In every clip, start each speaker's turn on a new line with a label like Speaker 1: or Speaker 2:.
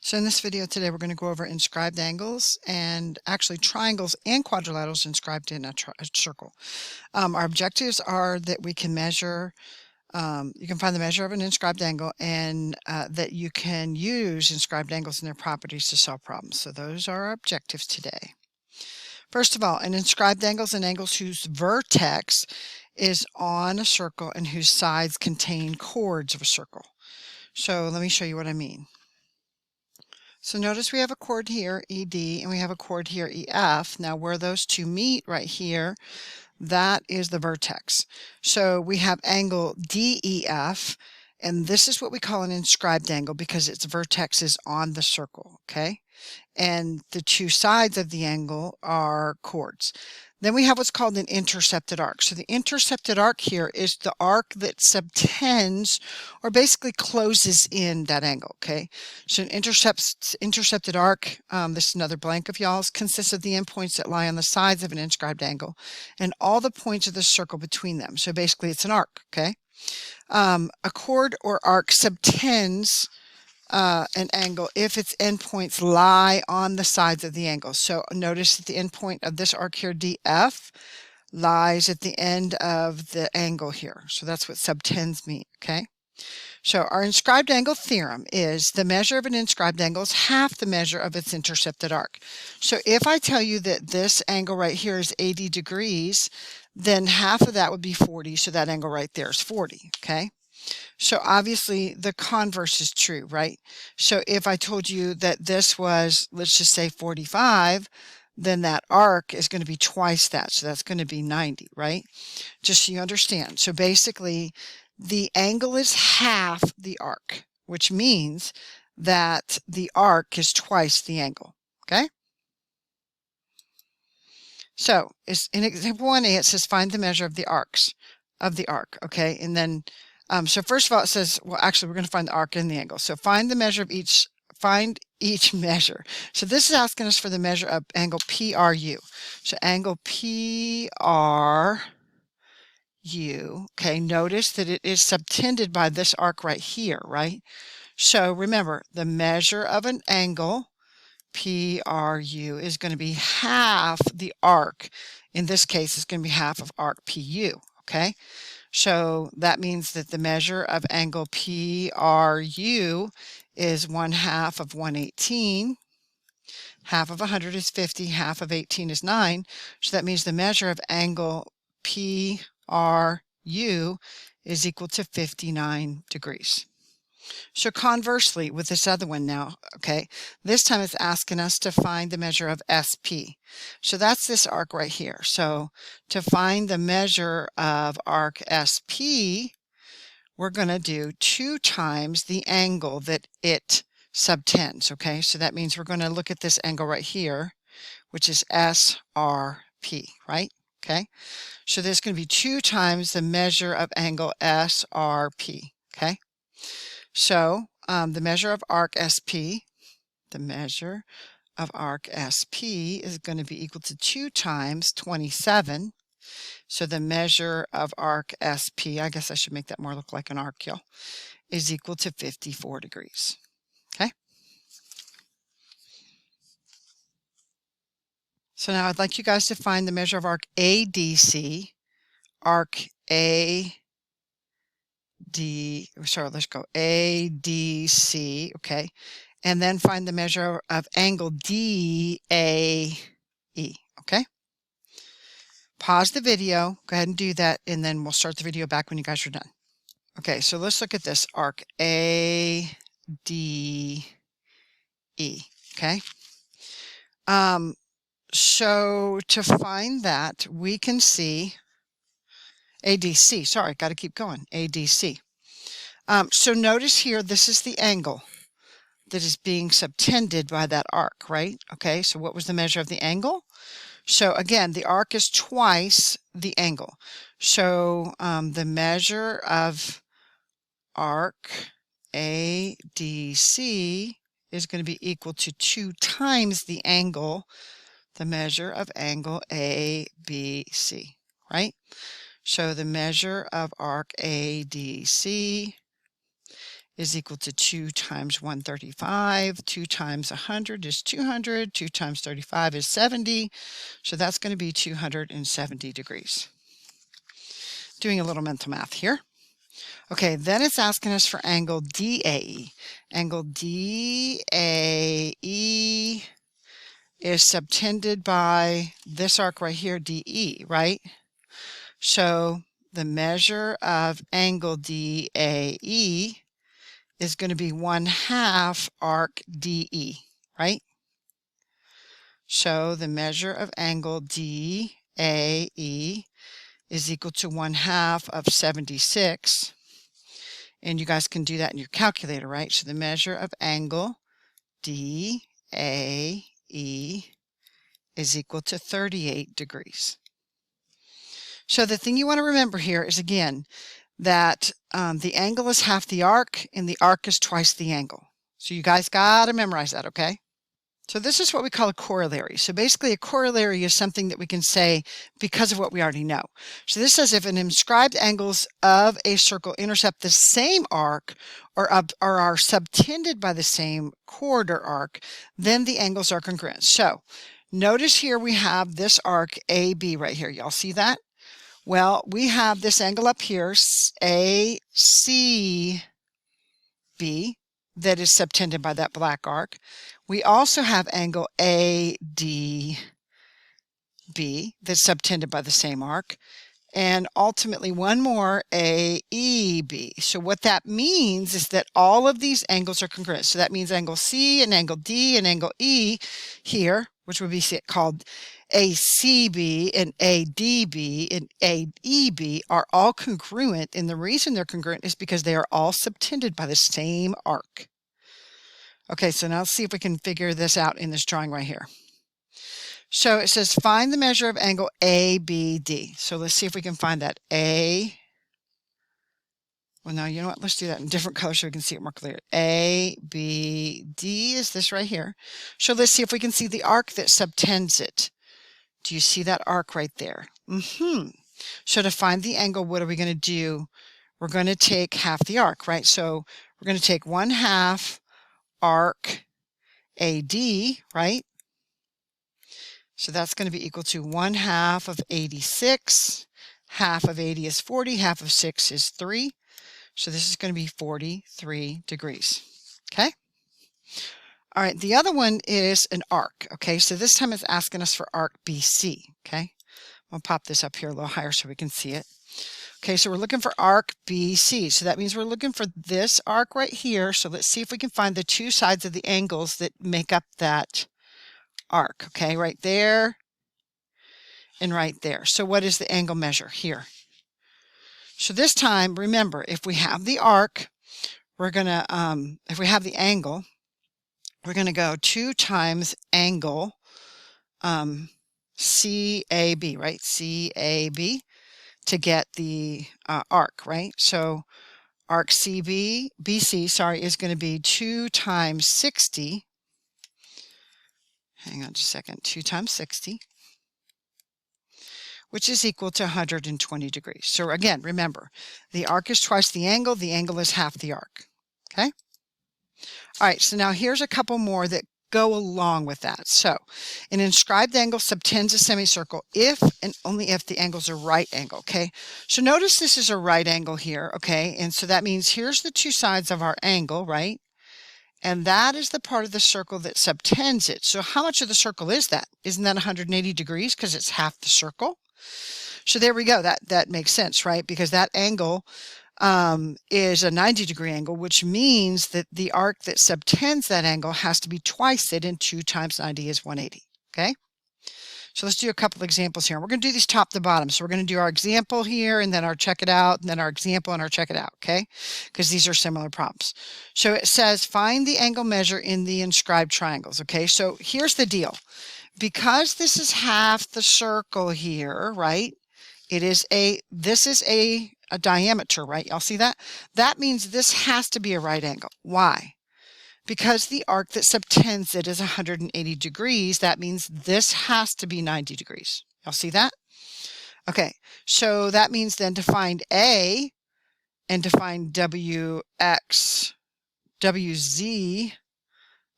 Speaker 1: So in this video today, we're going to go over inscribed angles and actually triangles and quadrilaterals inscribed in a circle. Our objectives are that we can measure, you can find the measure of an inscribed angle and that you can use inscribed angles and their properties to solve problems. So those are our objectives today. First of all, an inscribed angle is an angle whose vertex is on a circle and whose sides contain chords of a circle. So let me show you what I mean. So notice we have a chord here, ED, and we have a chord here, EF. Now where those two meet right here, that is the vertex. So we have angle DEF, and this is what we call an inscribed angle because its vertex is on the circle, okay? And the two sides of the angle are chords. Then we have what's called an intercepted arc. So the intercepted arc here is the arc that subtends or basically closes in that angle, okay? So an intercepted arc, this is another blank of y'all's, consists of the endpoints that lie on the sides of an inscribed angle and all the points of the circle between them. So basically it's an arc, okay? A chord or arc subtends an angle if its endpoints lie on the sides of the angle. So notice that the endpoint of this arc here, DF, lies at the end of the angle here. So that's what subtends mean, okay? So our inscribed angle theorem is the measure of an inscribed angle is half the measure of its intercepted arc. So if I tell you that this angle right here is 80 degrees, then half of that would be 40. So that angle right there is 40, okay? So obviously the converse is true, right? So if I told you that this was, let's just say 45, then that arc is going to be twice that. So that's going to be 90, right? Just so you understand. So basically the angle is half the arc, which means that the arc is twice the angle, okay? So in example 1a, it says find the measure of the arc, okay? And then so first of all, it says, well, actually, we're going to find the arc and the angle. So find the measure of find each measure. So this is asking us for the measure of angle PRU. So angle PRU, okay, notice that it is subtended by this arc right here, right? So remember, the measure of an angle PRU is going to be half the arc. In this case, it's going to be half of arc PU, okay? So that means that the measure of angle PRU is 1/2 of 118. Half of 100 is 50. Half of 18 is 9. So that means the measure of angle PRU is equal to 59 degrees. So conversely, with this other one now, okay, this time it's asking us to find the measure of SP. So that's this arc right here. So to find the measure of arc SP, we're going to do 2 times the angle that it subtends, okay? So that means we're going to look at this angle right here, which is SRP, right? Okay, so there's going to be 2 times the measure of angle SRP, okay? So the measure of arc SP, is going to be equal to 2 times 27. So the measure of arc SP, I guess I should make that more look like an arc, y'all, is equal to 54 degrees. Okay. So now I'd like you guys to find the measure of arc ADC, ADC, okay, and then find the measure of angle DAE, okay? Pause the video, go ahead and do that, and then we'll start the video back when you guys are done. Okay, so let's look at this arc ADE, okay? So to find that, we can see ADC, sorry, got to keep going, ADC. So notice here, this is the angle that is being subtended by that arc, right? Okay, so what was the measure of the angle? So again, the arc is twice the angle. So the measure of arc ADC is going to be equal to 2 times the angle, the measure of angle ABC, right? So the measure of arc ADC is equal to 2 times 135. 2 times 100 is 200. 2 times 35 is 70. So that's going to be 270 degrees. Doing a little mental math here. Okay, then it's asking us for angle DAE. Angle DAE is subtended by this arc right here, DE, right? So the measure of angle DAE is going to be 1/2 arc DE, right? So the measure of angle DAE is equal to 1/2 of 76. And you guys can do that in your calculator, right? So the measure of angle DAE is equal to 38 degrees. So the thing you want to remember here is, again, that the angle is half the arc and the arc is twice the angle. So you guys got to memorize that, okay? So this is what we call a corollary. So basically a corollary is something that we can say because of what we already know. So this says if an inscribed angles of a circle intercept the same arc or are subtended by the same chord or arc, then the angles are congruent. So notice here we have this arc AB right here. Y'all see that? Well, we have this angle up here, ACB, that is subtended by that black arc. We also have angle ADB that's subtended by the same arc. And ultimately one more, AEB. So what that means is that all of these angles are congruent. So that means angle C and angle D and angle E here, which would be called ACB and ADB and AEB, are all congruent. And the reason they're congruent is because they are all subtended by the same arc. Okay, so now let's see if we can figure this out in this drawing right here. So it says find the measure of angle ABD. So let's see if we can find that. Well, no, you know what? Let's do that in different colors so we can see it more clearly. ABD is this right here. So let's see if we can see the arc that subtends it. Do you see that arc right there? So to find the angle, what are we going to do? We're going to take half the arc, right? So we're going to take 1/2 arc AD, right? So that's going to be equal to 1/2 of 86. Half of 80 is 40. Half of 6 is 3. So this is going to be 43 degrees. Okay? All right, the other one is an arc. Okay, so this time it's asking us for arc BC. Okay? I'll pop this up here a little higher so we can see it. Okay, so we're looking for arc BC. So that means we're looking for this arc right here. So let's see if we can find the two sides of the angles that make up that arc. Okay, right there and right there. So what is the angle measure here? So this time, remember, if we have the arc, we're going to, if we have the angle, we're going to go 2 times angle CAB, right? CAB to get the arc, right? So arc BC, sorry, is going to be 2 times 60. Hang on just a second. 2 times 60, which is equal to 120 degrees. So again, remember, the arc is twice the angle is half the arc. Okay? All right, so now here's a couple more that go along with that. So an inscribed angle subtends a semicircle if and only if the angles are right angle. Okay? So notice this is a right angle here. Okay? And so that means here's the two sides of our angle, right? And that is the part of the circle that subtends it. So how much of the circle is that? Isn't that 180 degrees because it's half the circle? So there we go. That makes sense, right? Because that angle is a 90-degree angle, which means that the arc that subtends that angle has to be twice it, and 2 times 90 is 180. Okay? So let's do a couple examples here. We're going to do these top to bottom. So we're going to do our example here, and then our check it out, and then our example and our check it out, okay? Because these are similar problems. So it says, find the angle measure in the inscribed triangles, okay? So here's the deal. Because this is half the circle here, right? This is a diameter, right? Y'all see that? That means this has to be a right angle. Why? Because the arc that subtends it is 180 degrees, that means this has to be 90 degrees. Y'all see that? Okay, so that means then to find A and to find WX WZ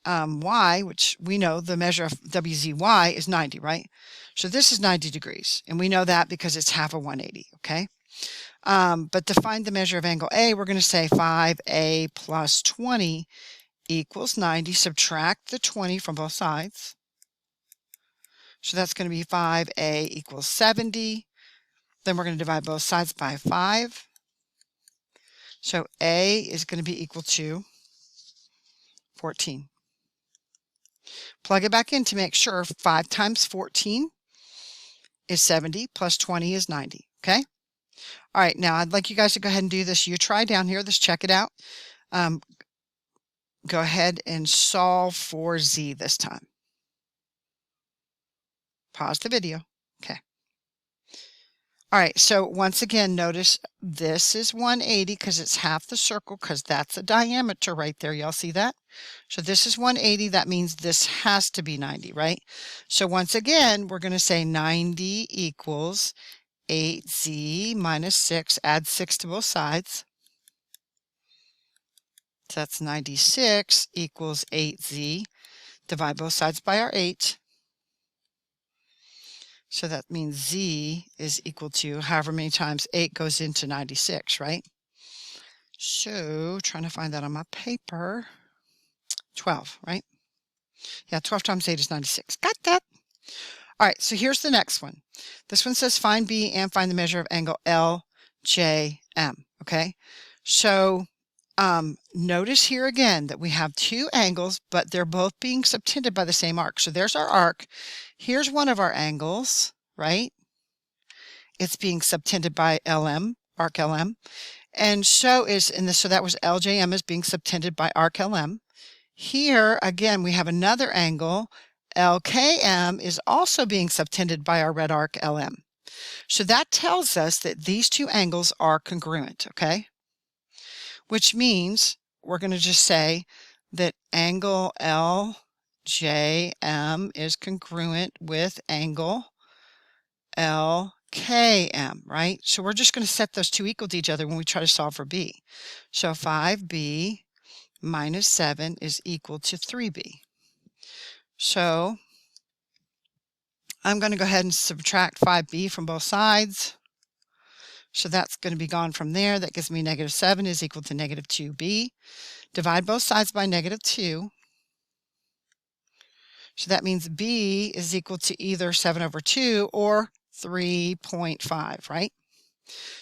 Speaker 1: y, which we know the measure of WZY is 90, right? So this is 90 degrees, and we know that because it's half of 180, okay? But to find the measure of angle A, we're going to say 5A plus 20 equals 90. Subtract the 20 from both sides. So that's going to be 5A equals 70. Then we're going to divide both sides by 5. So A is going to be equal to 14. Plug it back in to make sure. 5 times 14 is 70, plus 20 is 90, okay? All right, now I'd like you guys to go ahead and do this. You try down here. Let's check it out. Go ahead and solve for Z this time. Pause the video. Okay. All right, so once again, notice this is 180 because it's half the circle, because that's a diameter right there. Y'all see that? So this is 180. That means this has to be 90, right? So once again, we're going to say 90 equals 8Z minus 6. Add 6 to both sides. So that's 96 equals 8Z. Divide both sides by our 8. So that means Z is equal to however many times 8 goes into 96, right? So trying to find that on my paper. 12, right? Yeah, 12 times 8 is 96. Got that? All right, so here's the next one. This one says find B and find the measure of angle LJM, okay? So notice here again that we have two angles, but they're both being subtended by the same arc. So there's our arc. Here's one of our angles, right? It's being subtended by LM, arc LM. And so that was LJM is being subtended by arc LM. Here, again, we have another angle. LKM is also being subtended by our red arc LM. So that tells us that these two angles are congruent, okay? Which means we're going to just say that angle LJM is congruent with angle LKM, right? So we're just going to set those two equal to each other when we try to solve for B. So 5B minus 7 is equal to 3B. So I'm going to go ahead and subtract 5B from both sides. So that's going to be gone from there. That gives me negative 7 is equal to negative 2B. Divide both sides by negative 2. So that means B is equal to either 7 over 2 or 3.5, right?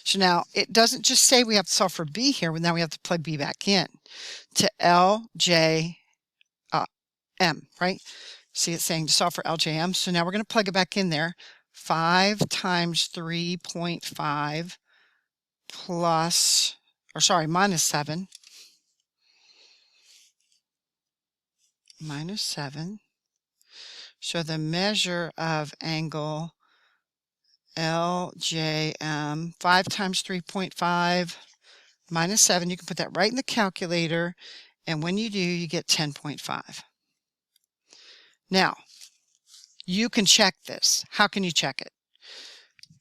Speaker 1: So now it doesn't just say we have to solve for B here, but now we have to plug B back in to LJM, right? See, it's saying to solve for LJM. So now we're going to plug it back in there. 5 times 3.5 minus 7. Minus 7. So the measure of angle LJM, 5 times 3.5 minus 7. You can put that right in the calculator. And when you do, you get 10.5. Now, you can check this. How can you check it?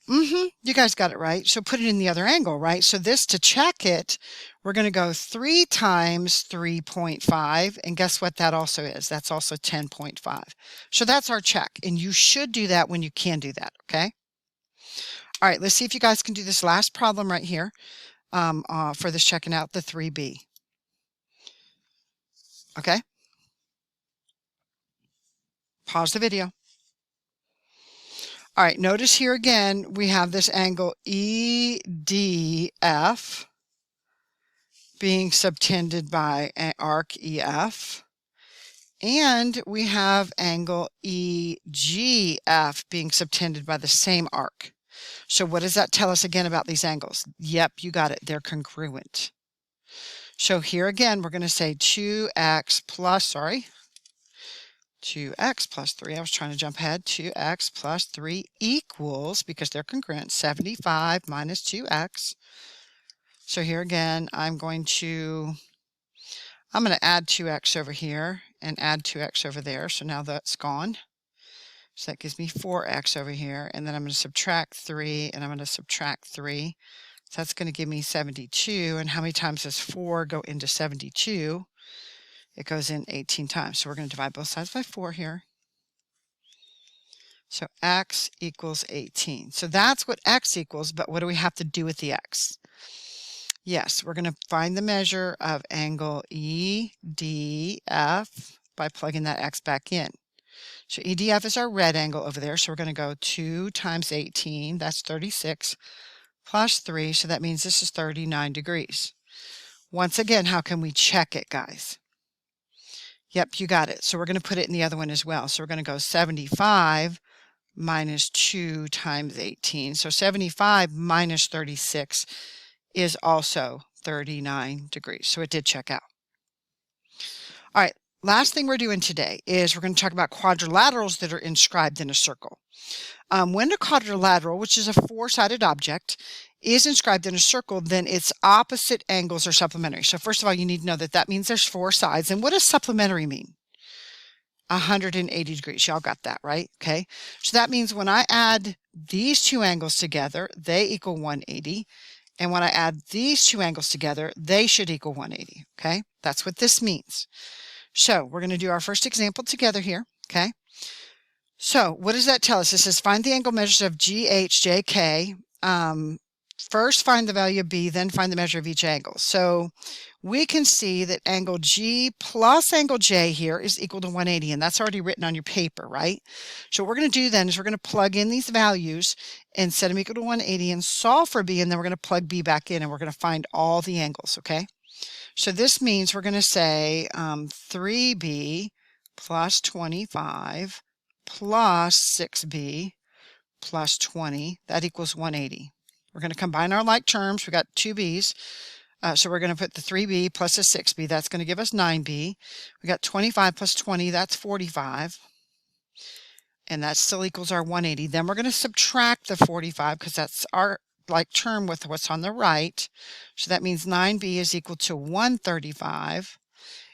Speaker 1: You guys got it right. So put it in the other angle, right? So this, to check it, we're going to go 3 times 3.5. And guess what that also is? That's also 10.5. So that's our check. And you should do that when you can do that, okay? All right, let's see if you guys can do this last problem right here for this checking out the 3B. Okay? Pause the video. All right, notice here again, we have this angle EDF being subtended by an arc EF. And we have angle EGF being subtended by the same arc. So what does that tell us again about these angles? Yep, you got it. They're congruent. So here again, we're going to say 2x plus 3. I was trying to jump ahead. 2x plus 3 equals, because they're congruent, 75 minus 2x. So here again, I'm going to add 2x over here and add 2x over there. So now that's gone. So that gives me 4x over here. And then I'm going to subtract 3, and I'm going to subtract 3. So that's going to give me 72. And how many times does 4 go into 72? It goes in 18 times. So we're going to divide both sides by 4 here. So x equals 18. So that's what x equals, but what do we have to do with the x? Yes, we're going to find the measure of angle EDF by plugging that x back in. So EDF is our red angle over there, so we're going to go 2 times 18, that's 36, plus 3, so that means this is 39 degrees. Once again, how can we check it, guys? Yep, you got it. So we're going to put it in the other one as well. So we're going to go 75 minus 2 times 18. So 75 minus 36 is also 39 degrees. So it did check out. All right, last thing we're doing today is we're going to talk about quadrilaterals that are inscribed in a circle. When a quadrilateral, which is a four-sided object, is inscribed in a circle, then its opposite angles are supplementary. So first of all, you need to know that that means there's 4 sides. And what does supplementary mean? 180 degrees. Y'all got that, right? Okay. So that means when I add these 2 angles together, they equal 180. And when I add these 2 angles together, they should equal 180. Okay. That's what this means. So we're going to do our first example together here. Okay. So what does that tell us? It says find the angle measures of GHJK. First find the value of B, then find the measure of each angle. So we can see that angle G plus angle J here is equal to 180, and that's already written on your paper, right? So what we're going to do then is we're going to plug in these values and set them equal to 180 and solve for B, and then we're going to plug B back in and we're going to find all the angles, okay? So this means we're going to say 3B plus 25 plus 6B plus 20, that equals 180. We're going to combine our like terms. We got 2 B's. So we're going to put the 3B plus a 6B. That's going to give us 9B. We got 25 plus 20. That's 45. And that still equals our 180. Then we're going to subtract the 45 because that's our like term with what's on the right. So that means 9B is equal to 135.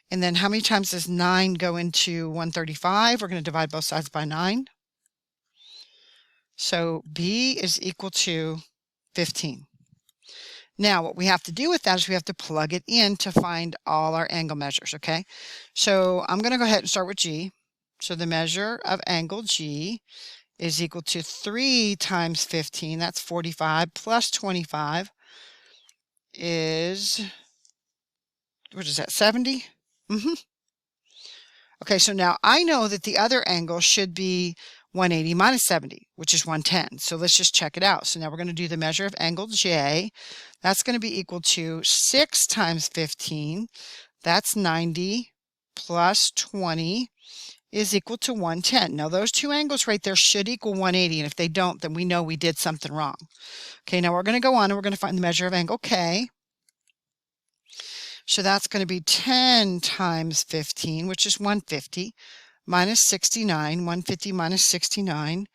Speaker 1: And then how many times does 9 go into 135? We're going to divide both sides by 9. So B is equal to 15. Now, what we have to do with that is we have to plug it in to find all our angle measures, okay? So I'm going to go ahead and start with G. So the measure of angle G is equal to 3 times 15. That's 45 plus 25 is, what is that, 70? Okay, so now I know that the other angle should be 180 minus 70, which is 110. So let's just check it out. So now we're going to do the measure of angle J. That's going to be equal to 6 times 15. That's 90 plus 20 is equal to 110. Now those 2 angles right there should equal 180. And if they don't, then we know we did something wrong. Okay, now we're going to go on and we're going to find the measure of angle K. So that's going to be 10 times 15, which is 150. Minus 69, 150 minus 69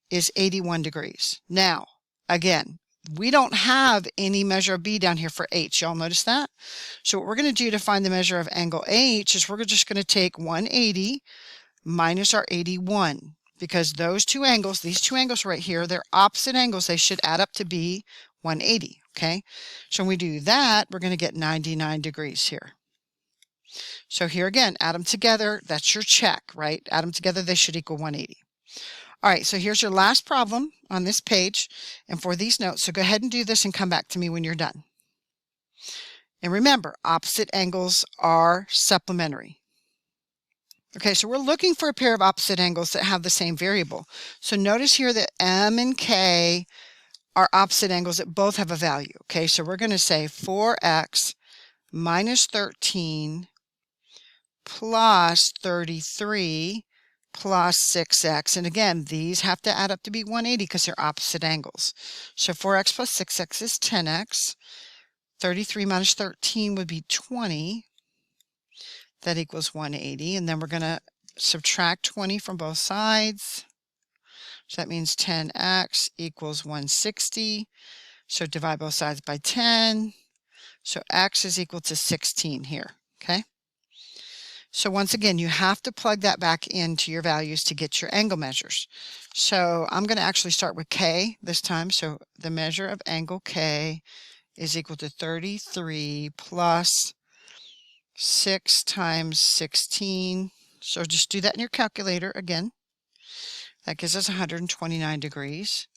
Speaker 1: is 81 degrees. Now, again, we don't have any measure of B down here for H. Y'all notice that? So what we're going to do to find the measure of angle H is we're just going to take 180 minus our 81. Because those 2 angles, these 2 angles right here, they're opposite angles. They should add up to be 180, okay? So when we do that, we're going to get 99 degrees here. So here again, add them together. That's your check, right? Add them together, they should equal 180. All right, so here's your last problem on this page and for these notes. So go ahead and do this and come back to me when you're done. And remember, opposite angles are supplementary. Okay, so we're looking for a pair of opposite angles that have the same variable. So notice here that M and K are opposite angles that both have a value. Okay, so we're going to say 4x minus 13 plus 33 plus 6x. And again, these have to add up to be 180 because they're opposite angles. So 4x plus 6x is 10x. 33 minus 13 would be 20. That equals 180. And then we're going to subtract 20 from both sides. So that means 10x equals 160. So divide both sides by 10. So x is equal to 16 here. Okay. So once again, you have to plug that back into your values to get your angle measures. So I'm going to actually start with K this time. So the measure of angle K is equal to 33 plus 6 times 16. So just do that in your calculator again. That gives us 129 degrees.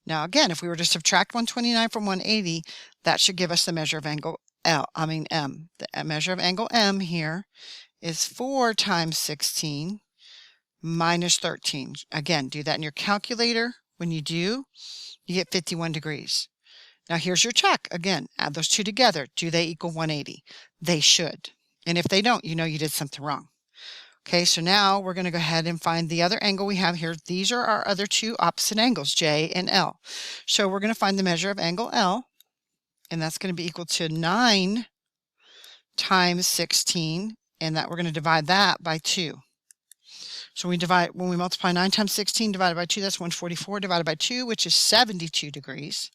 Speaker 1: Now again, if we were to subtract 129 from 180, that should give us the measure of angle M. The measure of angle M here is 4 times 16 minus 13. Again, do that in your calculator. When you do, you get 51 degrees. Now here's your check. Again, add those two together. Do they equal 180? They should. And if they don't, you know you did something wrong. Okay, so now we're going to go ahead and find the other angle we have here. These are our other two opposite angles, J and L. So we're going to find the measure of angle L, and that's going to be equal to 9 times 16, and that we're going to divide that by 2. So when we multiply 9 times 16 divided by 2, that's 144 divided by 2, which is 72 degrees.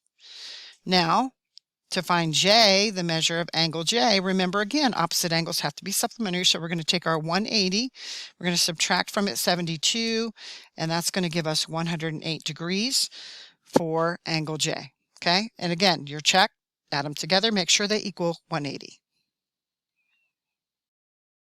Speaker 1: Now, to find J, the measure of angle J, remember again, opposite angles have to be supplementary, so we're going to take our 180, we're going to subtract from it 72, and that's going to give us 108 degrees for angle J. Okay, and again, your check, add them together, make sure they equal 180.